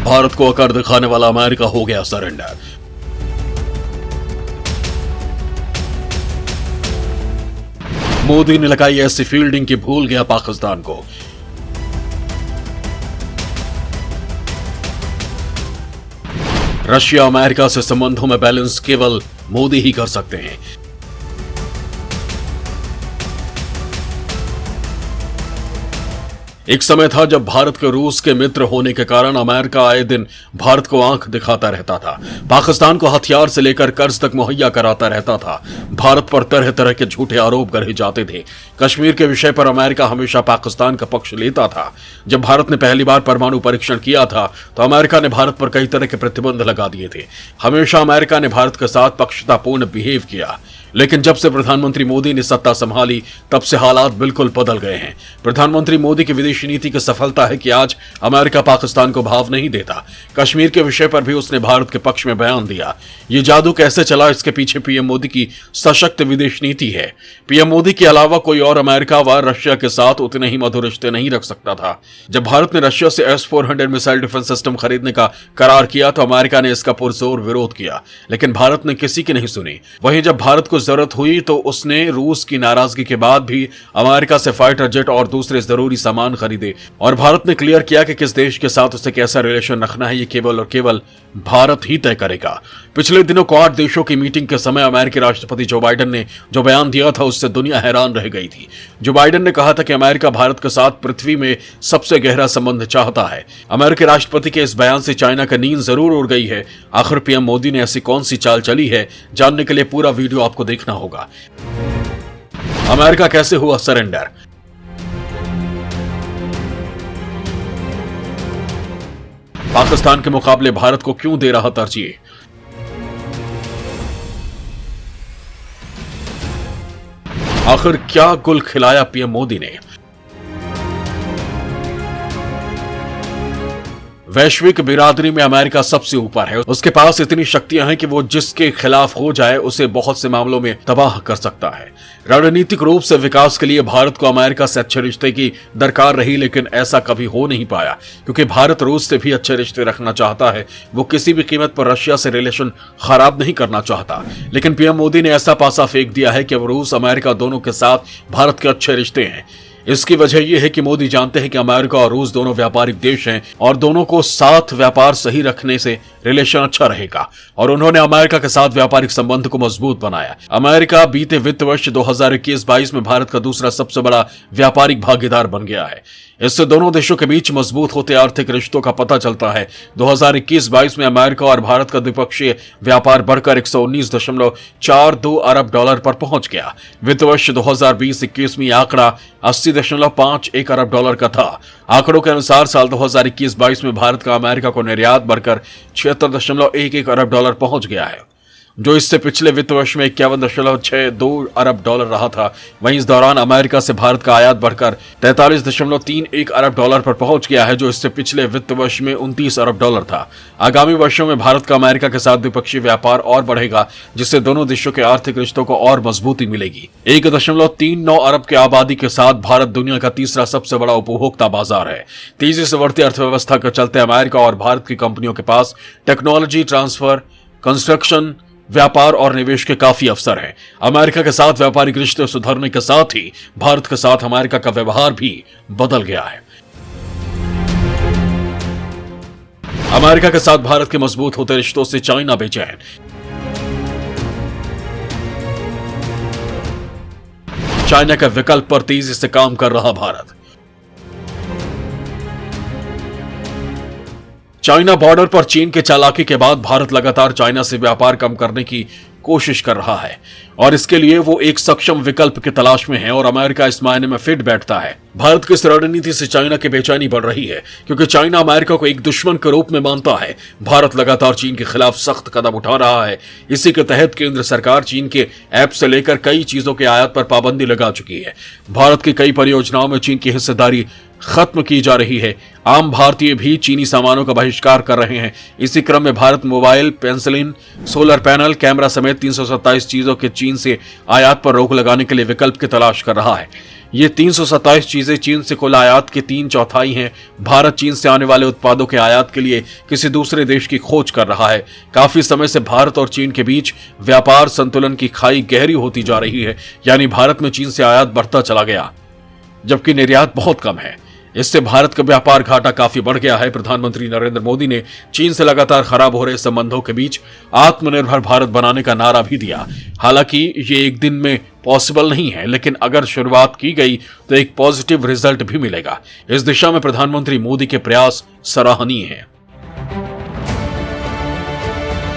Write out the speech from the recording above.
भारत को अकड़ दिखाने वाला अमेरिका हो गया सरेंडर। मोदी ने लगाई ऐसी फील्डिंग कि भूल गया पाकिस्तान को। रशिया अमेरिका से संबंधों में बैलेंस केवल मोदी ही कर सकते हैं। एक समय था जब भारत के रूस के मित्र होने के कारण अमेरिका आए दिन भारत को आंख दिखाता रहता था, पाकिस्तान को हथियार से लेकर कर्ज तक मुहैया कराता रहता था। भारत पर तरह तरह के झूठे आरोप गढ़े जाते थे। कश्मीर के विषय पर अमेरिका हमेशा पाकिस्तान का पक्ष लेता था। जब भारत ने पहली बार परमाणु परीक्षण किया था तो अमेरिका ने भारत पर कई तरह के प्रतिबंध लगा दिए थे। हमेशा अमेरिका ने भारत के साथ पक्षतापूर्ण बिहेव किया, लेकिन जब से प्रधानमंत्री मोदी ने सत्ता संभाली तब से हालात बिल्कुल बदल गए हैं। प्रधानमंत्री मोदी की विदेशी नीति की सफलता है कि आज अमेरिका पाकिस्तान को भाव नहीं देता। कश्मीर के विषय पर भी उसने भारत के पक्ष में बयान दिया। ये जादू कैसे चला, इसके पीछे पीएम मोदी की सशक्त विदेश नीति है। पीएम मोदी के अलावा कोई और अमेरिका व रशिया के साथ उतने ही मधुर रिश्ते नहीं रख सकता था। जब भारत ने रशिया से S-400 मिसाइल डिफेंस सिस्टम खरीदने का करार किया तो अमेरिका ने इसका पुरजोर विरोध किया, लेकिन भारत ने किसी की नहीं सुनी। वहीं जब भारत को जरूरत हुई तो उसने रूस की नाराजगी के बाद भी अमेरिका से फाइटर जेट और दूसरे जरूरी सामान खरीदे, और भारत ने क्लियर किया कि किस देश के साथ उसे कैसा रिलेशन रखना है, ये केवल और केवल भारत ही तय करेगा। पिछले दिनों क्वाड देशों की मीटिंग के समय अमेरिकी राष्ट्रपति जो बाइडेन ने जो बयान दिया था उससे दुनिया हैरान रह गई थी। जो बाइडेन ने कहा था कि अमेरिका भारत के साथ पृथ्वी में सबसे गहरा संबंध चाहता है। अमेरिकी राष्ट्रपति के इस बयान से चाइना का नींद जरूर उड़ गई है। आखिर पीएम मोदी ने ऐसी कौन सी चाल चली है, जानने के लिए पूरा वीडियो आपको देखना होगा। अमेरिका कैसे हुआ सरेंडर? पाकिस्तान के मुकाबले भारत को क्यों दे रहा तरजीह? आखिर क्या गुल खिलाया पीएम मोदी ने? वैश्विक बिरादरी में अमेरिका सबसे ऊपर है। उसके पास इतनी शक्तियां हैं कि वो जिसके खिलाफ हो जाए उसे बहुत से मामलों में तबाह कर सकता है। रणनीतिक रूप से विकास के लिए भारत को अमेरिका से अच्छे रिश्ते की दरकार रही, लेकिन ऐसा कभी हो नहीं पाया क्योंकि भारत रूस से भी अच्छे रिश्ते रखना चाहता है। वो किसी भी कीमत पर रशिया से रिलेशन खराब नहीं करना चाहता, लेकिन पीएम मोदी ने ऐसा पासा फेंक दिया है कि अब रूस अमेरिका दोनों के साथ भारत के अच्छे रिश्ते हैं। इसकी वजह यह है कि मोदी जानते हैं कि अमेरिका और रूस दोनों व्यापारिक देश हैं और दोनों को साथ व्यापार सही रखने से रिलेशन अच्छा रहेगा, और उन्होंने अमेरिका के साथ व्यापारिक संबंध को मजबूत बनाया। अमेरिका बीते वित्त वर्ष 2021-22 में भारत का दूसरा सबसे बड़ा व्यापारिक भागीदार बन गया है। इससे दोनों देशों के बीच मजबूत होते आर्थिक रिश्तों का पता चलता है। 2021-22 में अमेरिका और भारत का द्विपक्षीय व्यापार बढ़कर 119.42 अरब डॉलर पर पहुंच गया। वित्त वर्ष 2020-21 में यह आंकड़ा 80.51 अरब डॉलर का था। आंकड़ों के अनुसार साल 2021-22 में भारत का अमेरिका को निर्यात बढ़कर 76.11 अरब डॉलर पहुंच गया है, जो इससे पिछले वित्त वर्ष में 51.62 अरब डॉलर रहा था। वहीं इस दौरान अमेरिका से भारत का आयात बढ़कर 43.31 अरब डॉलर पर पहुंच गया है, जो इससे पिछले वित्त वर्ष में 29 अरब डॉलर था। आगामी वर्षों में भारत का अमेरिका के साथ द्विपक्षीय व्यापार और बढ़ेगा, जिससे दोनों देशों के आर्थिक रिश्तों को और मजबूती मिलेगी। 1.39 अरब की आबादी के साथ भारत दुनिया का तीसरा सबसे बड़ा उपभोक्ता बाजार है। तेजी से बढ़ती अर्थव्यवस्था के चलते अमेरिका और भारत की कंपनियों के पास टेक्नोलॉजी ट्रांसफर, कंस्ट्रक्शन, व्यापार और निवेश के काफी अवसर हैं। अमेरिका के साथ व्यापारिक रिश्ते सुधरने के साथ ही भारत के साथ अमेरिका का व्यवहार भी बदल गया है। अमेरिका के साथ भारत के मजबूत होते रिश्तों से चाइना बेचैन। चाइना के विकल्प पर तेजी से काम कर रहा भारत। चाइना बॉर्डर पर चीन के चालाकी के बाद भारत लगातार चाइना से व्यापार कम करने की कोशिश कर रहा है, और इसके लिए वो एक सक्षम विकल्प की तलाश में है, और अमेरिका इस मायने में फिट बैठता है। भारत की इस रणनीति से चाइना की बेचैनी बढ़ रही है, क्योंकि चाइना अमेरिका को एक दुश्मन के रूप में मानता है। भारत लगातार चीन के खिलाफ सख्त कदम उठा रहा है। इसी के तहत केंद्र सरकार चीन के ऐप से लेकर कई चीजों के आयात पर पाबंदी लगा चुकी है। भारत की कई परियोजनाओं में चीन की हिस्सेदारी खत्म की जा रही है। आम भारतीय भी चीनी सामानों का बहिष्कार कर रहे हैं। इसी क्रम में Bharat mobile, penicillin, solar panel, camera समेत 327 चीजों के चीन से आयात पर रोक लगाने के लिए विकल्प की तलाश कर रहा है। ये 327 चीजें चीन से कुल आयात के 3/4 हैं। भारत चीन से आने वाले उत्पादों के आयात के लिए किसी दूसरे देश की खोज कर रहा है। काफी समय से भारत और चीन के बीच व्यापार संतुलन की खाई गहरी होती जा रही है, यानी भारत में चीन से आयात बढ़ता चला गया जबकि निर्यात बहुत कम है। इससे भारत का व्यापार घाटा काफी बढ़ गया है। प्रधानमंत्री नरेंद्र मोदी ने चीन से लगातार खराब हो रहे संबंधों के बीच आत्मनिर्भर भारत बनाने का नारा भी दिया। हालांकि ये एक दिन में पॉसिबल नहीं है, लेकिन अगर शुरुआत की गई तो एक पॉजिटिव रिजल्ट भी मिलेगा। इस दिशा में प्रधानमंत्री मोदी के प्रयास सराहनीय हैं।